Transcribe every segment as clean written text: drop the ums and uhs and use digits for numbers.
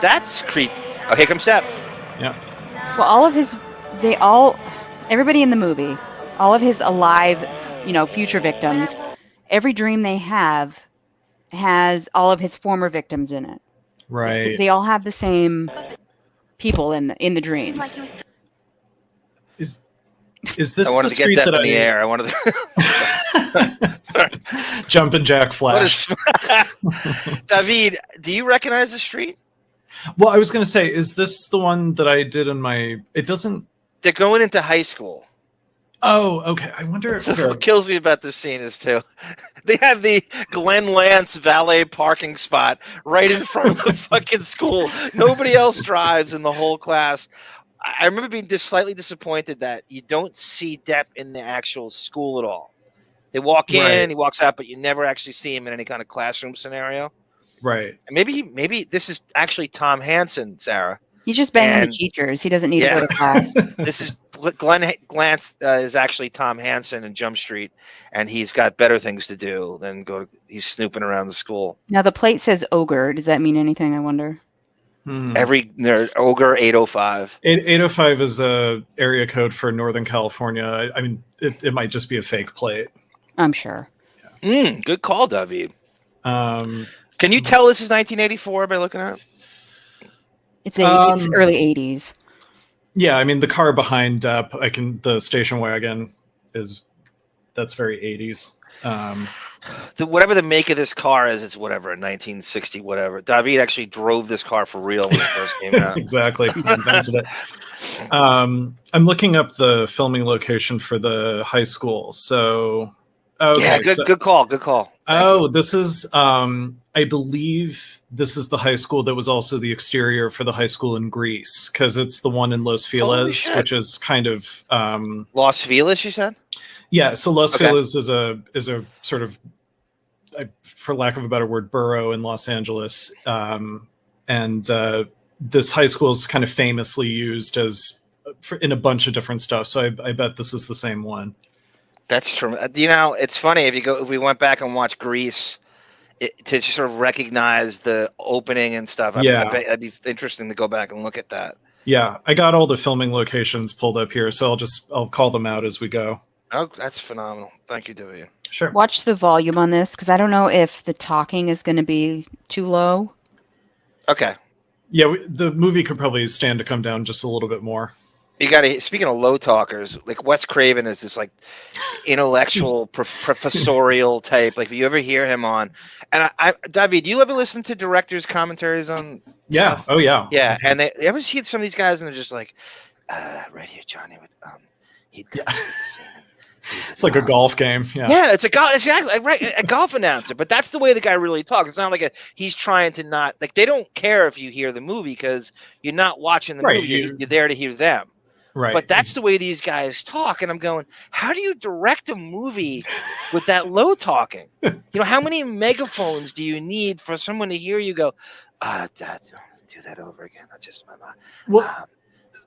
That's creepy. Oh, here comes Depp. Yeah. Well, everybody in the movie, all of his alive, future victims, every dream they have has all of his former victims in it. Right. They all have the same people in the dreams. Is this I wanted the to get street Depp that in the air. I wanted to Jumpin' Jack Flash? Davyd, do you recognize the street? Well, I was going to say, is this the one that I did in my... It doesn't... They're going into high school. Oh, okay. I wonder... So what kills me about this scene is, too, they have the Glenn Lance valet parking spot right in front of the fucking school. Nobody else drives in the whole class. I remember being slightly disappointed that you don't see Depp in the actual school at all. They walk in, he walks out, but you never actually see him in any kind of classroom scenario. Right. And maybe this is actually Tom Hansen, Sarah. He's just banging the teachers. He doesn't need to go to class. This is Glenn Glance is actually Tom Hansen in Jump Street, and he's got better things to do than he's snooping around the school. Now the plate says ogre. Does that mean anything? I wonder. Every ogre 805. 805 is a area code for Northern California. I mean, it might just be a fake plate. I'm sure. Good call, Davyd. Can you tell this is 1984 by looking at it? It's early 80s. Yeah, I mean the car behind Depp, the station wagon that's very 80s. Whatever the make of this car is, it's whatever, 1960, whatever. Davyd actually drove this car for real when it first came out. Exactly. Invented it. I'm looking up the filming location for the high school. So okay, yeah, good call. This is I believe this is the high school that was also the exterior for the high school in Greece, because it's the one in Los Feliz, which is kind of Los Feliz, you said? Yeah, so Los Feliz is a sort of, for lack of a better word, borough in Los Angeles, and this high school is kind of famously used in a bunch of different stuff. So I bet this is the same one. That's true. It's funny if we went back and watched Grease to sort of recognize the opening and stuff. I bet it'd be interesting to go back and look at that. Yeah, I got all the filming locations pulled up here, so I'll call them out as we go. Oh, that's phenomenal. Thank you, Davyd. Sure. Watch the volume on this, because I don't know if the talking is going to be too low. Okay. Yeah, the movie could probably stand to come down just a little bit more. You got to. Speaking of low talkers, like Wes Craven is this like intellectual professorial type. Like if you ever hear him on, and Davyd, do you ever listen to directors' commentaries on? Yeah. Stuff? Oh yeah. Yeah, and they ever see some of these guys, and they're just like, right here, Johnny would It's like a golf game. Yeah. Yeah, it's exactly right, a golf announcer. But that's the way the guy really talks. It's not like he's trying to not like they don't care if you hear the movie because you're not watching the movie. You're there to hear them. Right. But that's the way these guys talk, and I'm going, how do you direct a movie with that low talking? How many megaphones do you need for someone to hear you go, Dad, do that over again? That's just my mind. Well,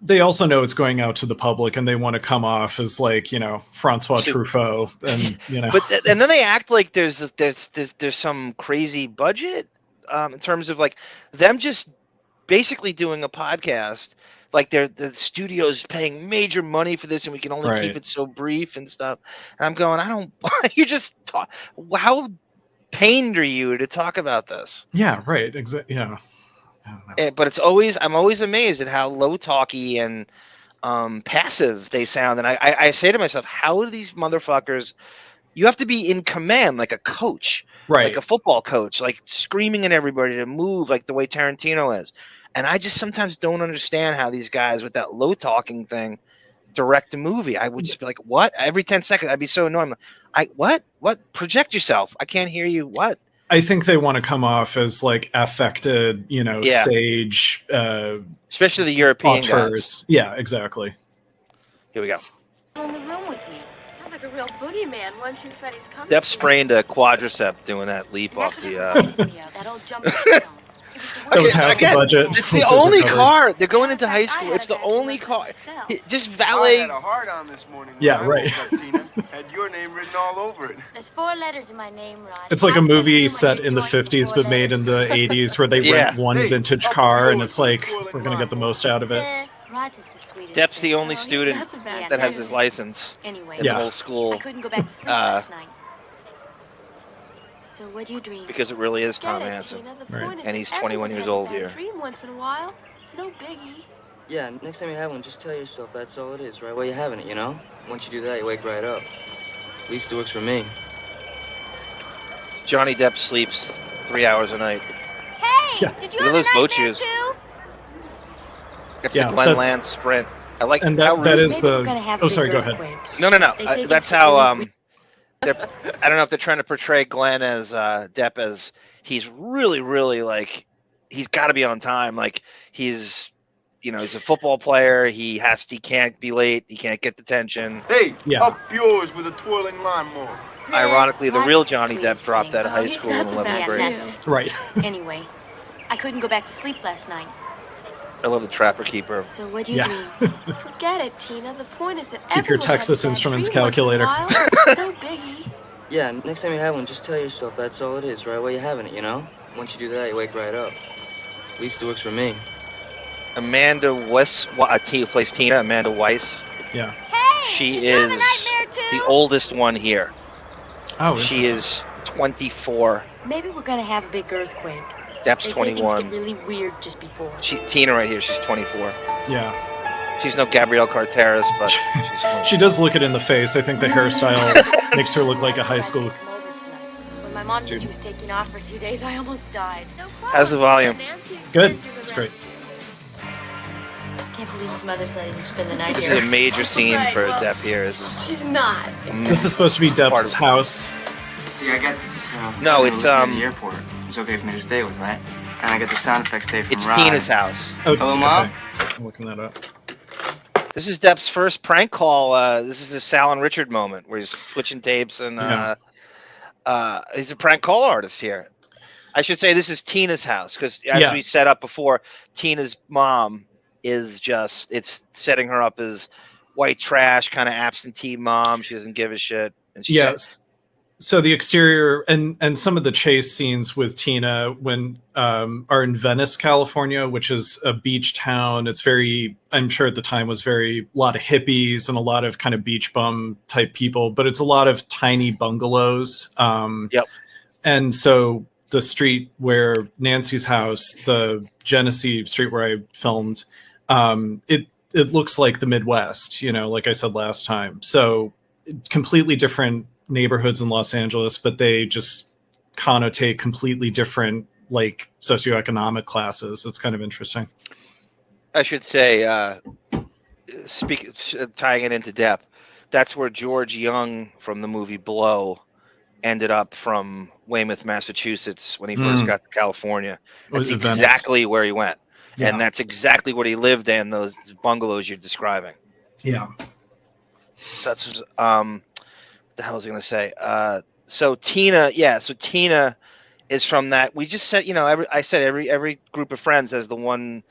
they also know it's going out to the public, and they want to come off as like Francois Truffaut, and But and then they act like there's some crazy budget in terms of like them just basically doing a podcast. Like the studio's paying major money for this, and we can only keep it so brief and stuff. And I'm going, I don't. You just talk. How pained are you to talk about this? Yeah. Right. Exactly. Yeah. I don't know. But I'm always amazed at how low talky and passive they sound. And I say to myself, how do these motherfuckers? You have to be in command, like a coach, like a football coach, like screaming at everybody to move, like the way Tarantino is. And I just sometimes don't understand how these guys with that low talking thing direct a movie. I would just be like, what? Every 10 seconds, I'd be so annoyed. What? Project yourself. I can't hear you. What? I think they want to come off as like affected, sage. Especially the European guys. Yeah, exactly. Here we go. In the room with me. Sounds like a real boogeyman once Freddy's coming. Depp sprained a quadricep doing that leap off the... Yeah, that old jump zone. That was half the budget. It's the only car. They're going into high school. It's the only car. Just valet. I had a hard on this morning. Yeah, right. Had your name written all over it. There's 4 letters in my name, Rod. It's like a movie set in the 50s but made in the 80s where they rent one vintage car and it's like, we're going to get the most out of it. Rod's is the sweetest. Depp's the only student that has his license in the whole school. I couldn't go back to sleep last night. So what do you dream? Because it really is Tom Hansen. Right. And he's 21 years old here. Dream once in a while. It's no biggie. Yeah, next time you have one, just tell yourself that's all it is, right while you're having it, you know? Once you do that, you wake right up. At least it works for me. Johnny Depp sleeps 3 hours a night. Hey, did you have a nightmare too? It's the Glen Lance sprint. I like and that is the. Oh, sorry. Go ahead. No. That's how. I don't know if they're trying to portray Glenn as Depp as he's really, really like he's got to be on time. Like he's a football player. He can't be late. He can't get detention. Hey, up yours with a twirling lawnmower. Ironically, the real Johnny Depp dropped out of high school in 11th grade. Right. Anyway, I couldn't go back to sleep last night. I love the Trapper Keeper. So what do you dream? Forget it, Tina. The point is that keep your Texas Instruments calculator. No biggie. Yeah, next time you have one, just tell yourself that's all it is, right while you're having it, you know? Once you do that, you wake right up. At least it works for me. Amanda Weiss, who plays Tina, Amanda Weiss. Yeah. Hey, she is the oldest one here. Oh, she is 24. Maybe we're gonna have a big earthquake. Depp's 21. Things get really weird just before. Tina right here, she's 24. Yeah. She's no Gabrielle Carteris, but she does look it in the face. I think the hairstyle makes her look like a high school. When my mom said she was taking off for 2 days, I almost died. How's the volume? Good. That's great. Can't believe his mother's letting him spend the night here. This is a major scene for Depp here. She's not. This is supposed to be Depp's house. See, I got this. No, it's the airport. It's okay for me to stay with, right? And I got the sound effects tape from Rod. It's Tina's house. Oh, it's hello, Mom. I'm looking that up. This is Depp's first prank call. This is a Sal and Richard moment where he's switching tapes and he's a prank call artist here. I should say this is Tina's house because as we set up before, Tina's mom is it's setting her up as white trash, kind of absentee mom. She doesn't give a shit. And yes. So the exterior and some of the chase scenes with Tina when are in Venice, California, which is a beach town. It's I'm sure at the time was a lot of hippies and a lot of kind of beach bum type people, but it's a lot of tiny bungalows. And so the street where Nancy's house, the Genesee Street where I filmed, it looks like the Midwest, like I said last time. So completely different neighborhoods in Los Angeles, but they just connotate completely different like socioeconomic classes. It's kind of interesting. I should say, tying it into Depp, that's where George Young from the movie Blow ended up from Weymouth, Massachusetts when he first got to California. That's exactly where he went. Yeah. And that's exactly what he lived in, those bungalows you're describing. Yeah. So that's the hell was I going to say? So Tina is from that. We just said, I said every group of friends has the one,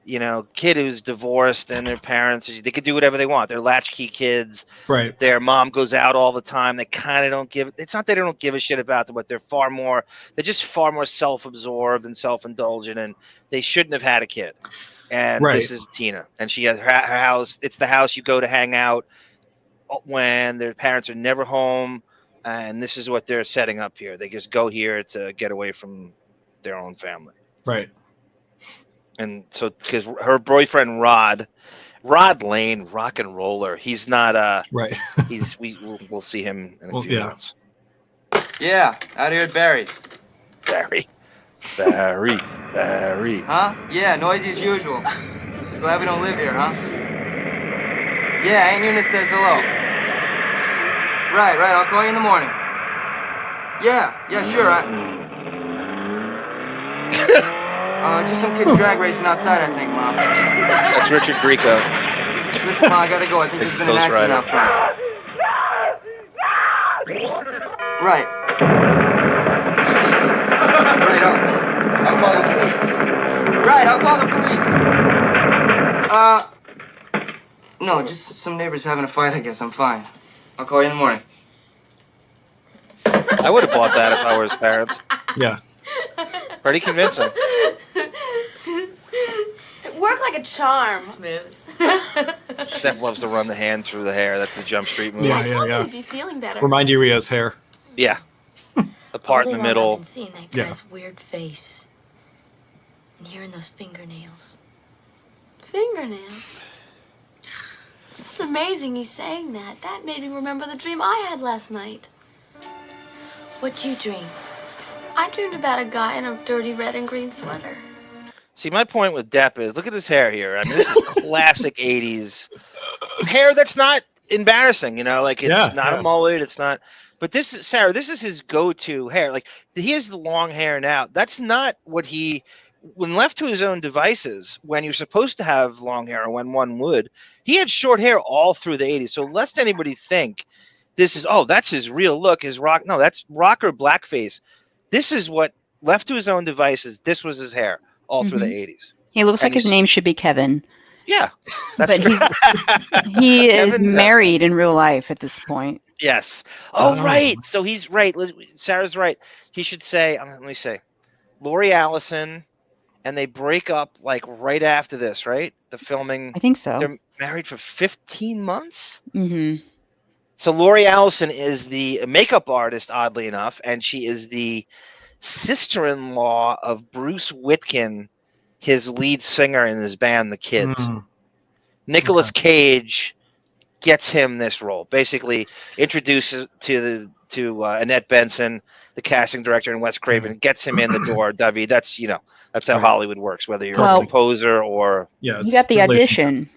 kid who's divorced and their parents, they could do whatever they want. They're latchkey kids. Right. Their mom goes out all the time. They kind of don't it's not that they don't give a shit about them, but they're just far more self-absorbed and self-indulgent, and they shouldn't have had a kid. And this is Tina. And she has her house. It's the house you go to hang out when their parents are never home, and this is what they're setting up here. They just go here to get away from their own family. Right. And so, because her boyfriend Rod Lane, rock and roller, he's not right. we'll see him in a few minutes. Yeah, out here at Barry's. Barry. Huh? Yeah, noisy as usual. Glad we don't live here, huh? Yeah, Aunt Eunice says hello. Right, I'll call you in the morning. Yeah, sure. Just some kids drag racing outside, I think, Mom. That's Richard Grieco. Listen, Mom, I gotta go. I think there's been an accident out front. Right. Right up. I'll call the police. No, just some neighbors having a fight, I guess. I'm fine. I'll call you in the morning. I would have bought that if I were his parents. Yeah. Pretty convincing. It worked like a charm. Smooth. Depp loves to run the hand through the hair. That's the Jump Street movie. Yeah, I told yeah. you he'd be feeling better. Remind you he has hair. Yeah. The part in the I've middle. been seeing that Yeah. guy's weird face. And hearing those fingernails. Fingernails. It's amazing you saying that. That made me remember the dream I had last night. What'd you dream? I dreamed about a guy in a dirty red and green sweater. See, my point with Depp is, look at his hair here. I mean, this is classic 80s hair that's not embarrassing, you know? Like, it's not a mullet, it's not... But this is, Sarah, this is his go-to hair. Like, he has the long hair now. That's not what he... When left to his own devices, when you're supposed to have long hair, or when one would, he had short hair all through the 80s. So lest anybody think this is, oh, that's his real look, his rock... No, that's rocker blackface. This is what, left to his own devices, this was his hair all through the 80s. He looks like his name should be Kevin. Yeah. That's But he is married in real life at this point. Yes. Oh, right. So he's right. Sarah's right. He should say, let me say, Lori Allison, and they break up like right after this, right? The filming. I think so. They're married for 15 months. Mm-hmm. So Lori Allison is the makeup artist, oddly enough, and she is the sister-in-law of Bruce Whitkin, his lead singer in his band, The Kids. Nicolas Cage gets him this role. Basically, introduces to Annette Benson, the casting director, and Wes Craven, gets him in the door. Davyd, that's how Hollywood works. Whether you're a composer or he got the audition.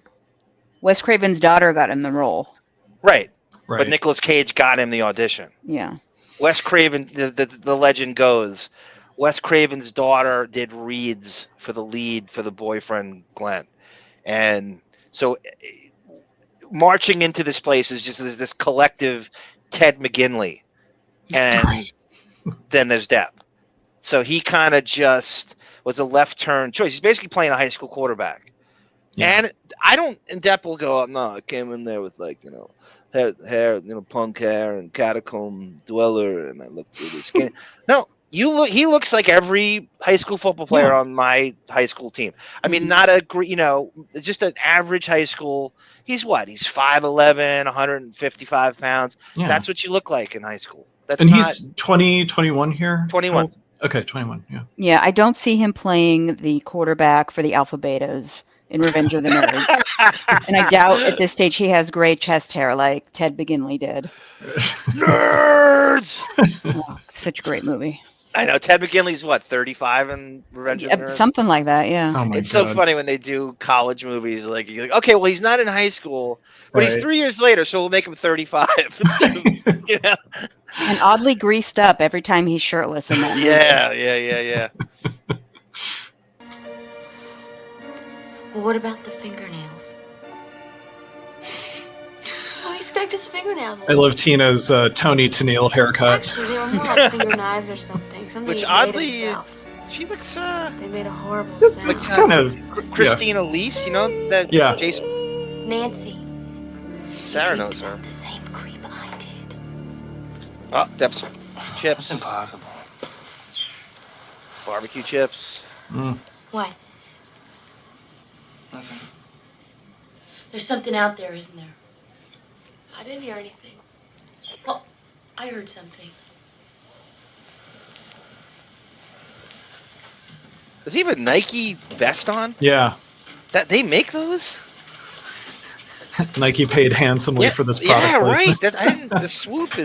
Wes Craven's daughter got him the role. Right. But Nicolas Cage got him the audition. Yeah. Wes Craven, the legend goes, Wes Craven's daughter did reads for the lead for the boyfriend, Glenn. And so marching into this place is just this collective Ted McGinley. And then there's Depp. So he kind of just was a left turn choice. He's basically playing a high school quarterback. Yeah. And Depp will go, no, I came in there with hair, punk hair and catacomb dweller, and I looked through the skin. No, he looks like every high school football player on my high school team. I mean, not just an average high school. He's what? He's 5'11", 155 pounds. Yeah. That's what you look like in high school. He's 21 here? 21. Okay, 21, yeah. Yeah, I don't see him playing the quarterback for the Alpha Betas in Revenge of the Nerds. And I doubt at this stage he has gray chest hair like Ted McGinley did. Nerds! Oh, such a great movie. I know. Ted McGinley's what, 35 in Revenge of the Nerds? Something like that, yeah. Oh it's God. So funny when they do college movies. Like, you're like, okay, well, he's not in high school, but he's 3 years later, so we'll make him 35. Instead of, And oddly greased up every time he's shirtless in that movie. Yeah. Well, what about the fingernails? Oh, he scraped his fingernails. I love Tina's Tony Tennille haircut. Actually, they were more like finger knives or something. Which oddly, she looks. They made a horrible sound. It's kind of Christina Lease, that Jason. Nancy. Sarah knows her. The same creep I did. Oh, Depp's chips. It's impossible. Barbecue chips. What? Nothing. There's something out there, isn't there? I didn't hear anything. Well, I heard something. Does he have a Nike vest on? Yeah. That they make those? Nike paid handsomely for this product. Yeah, right. The swoop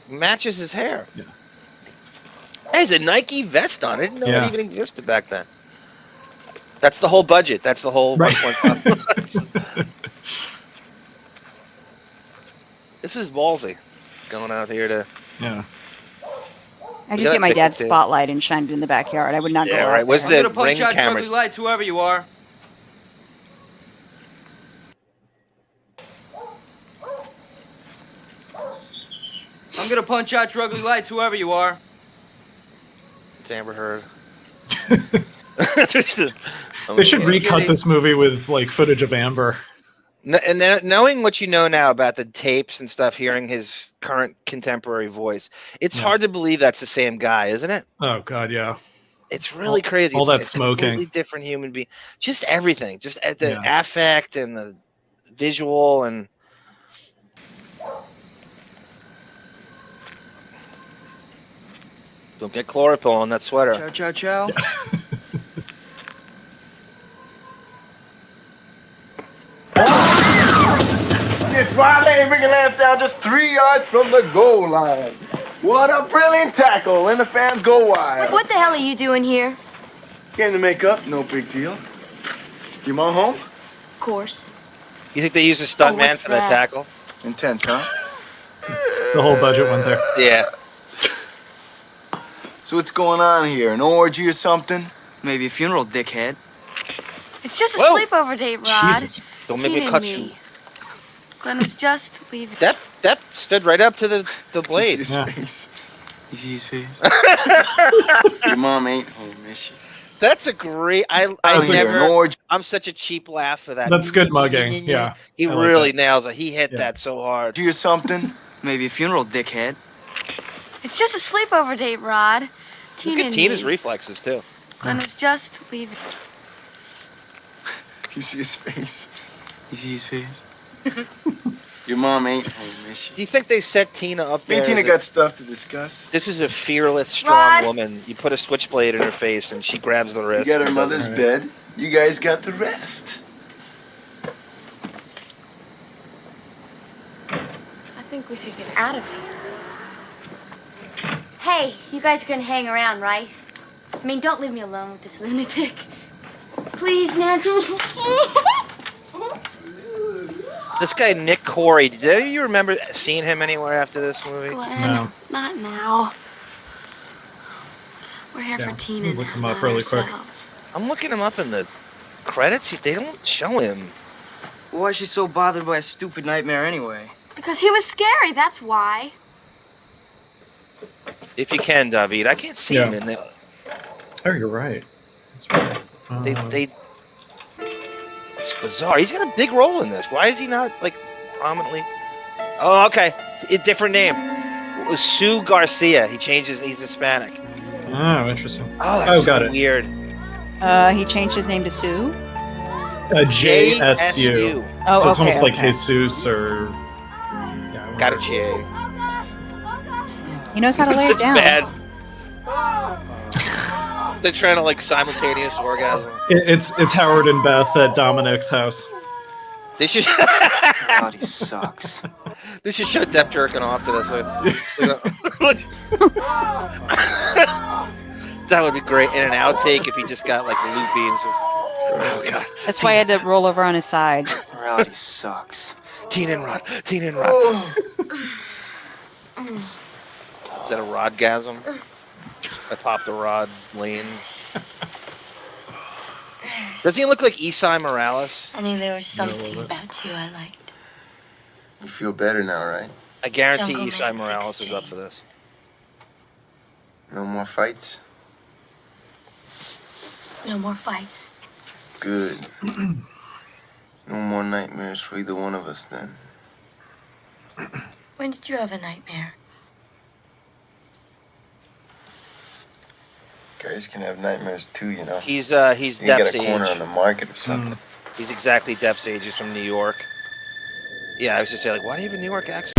matches his hair. Yeah. Hey, has a Nike vest on. I didn't know it even existed back then. That's the whole budget. That's the whole 1.5. This is ballsy. Going out here to... Yeah. I just get my dad's spotlight and shine it in the backyard. I would not go out there. Where's the ring punch camera? Out lights, whoever you are. I'm gonna punch out your ugly lights, whoever you are. It's Amber Heard. They should recut this movie with like footage of Amber. And then knowing what you know now about the tapes and stuff, hearing his current contemporary voice, it's hard to believe that's the same guy, isn't it? Oh God, yeah. It's really crazy. All it's that like a smoking. completely different human being. Just everything. Just the affect and the visual and. Don't get chlorophyll on that sweater. Ciao, ciao, ciao. It's Riley bringing Lance down just 3 yards from the goal line. What a brilliant tackle, and the fans go wild. What the hell are you doing here? Came to make up, no big deal. Your mom home? Of course. You think they used a stunt man for that tackle? Intense, huh? The whole budget went there. Yeah. So what's going on here? An orgy or something? Maybe a funeral, dickhead. It's just a Whoa. sleepover date, Rod. Jesus. Don't make me cut you. Glenn was just leaving. Depp stood right up to the blade. You see his face? You see his face? Your mom ain't home, is she? That's a great. I'm such a cheap laugh for that. That's good mugging. Yeah. He really nails it. He hit that so hard. Do you something? Maybe a funeral, dickhead. It's just a sleepover date, Rod. Look at Tina's reflexes too. Glenn was just leaving. You see his face? You see his face? Your mom ain't home, is she? Do you think they set Tina up there? Tina got stuff to discuss. This is a fearless, strong Rod. woman. You put a switchblade in her face and she grabs the wrist. You got her and mother's bed. You guys got the rest. I think we should get out of here. Hey, you guys are gonna hang around, right? I mean, don't leave me alone with this lunatic. Please, Ned. This guy Nick Corey. Did any of you remember seeing him anywhere after this movie? Glenn, No. not now. We're here for Tina. Look him now, up not really quick. ourselves. I'm looking him up in the credits. They don't show him. Why is she so bothered by a stupid nightmare anyway? Because he was scary, that's why. If you can, Davyd. I can't see him in there. Oh, you're right. That's right. It's bizarre. He's got a big role in this. Why is he not like prominently? Oh, okay. A different name. It was Sue Garcia. He changes. He's Hispanic. Oh, interesting. Oh, that's got so it. weird. He changed his name to Sue. JSU. Oh, So it's almost like okay. Jesus or. Got a J. He knows how to lay This it is down. bad. They're trying to like simultaneous orgasm. It's Howard and Beth at Dominic's house. They should. God, he sucks. They should show Depp jerking off to this. That would be great. In an outtake, if he just got like loopy and just. Oh god. That's why he had to roll over on his side. Reality sucks. Tina and Rod. Tina and Rod. Is that a rodgasm? I popped a rod lane. Doesn't he look like Esai Morales? I knew there was something about you I liked. You feel better now, right? I guarantee Jungle Esai Man Morales fixed is up for this. No more fights? No more fights. Good. No more nightmares for either one of us then. When did you have a nightmare? Guys can have nightmares too, you know. He's You Depp's get a corner age. on the market or something. He's exactly Depp's age. He's from New York. Yeah, I was just saying, like, why do you have a New York accent?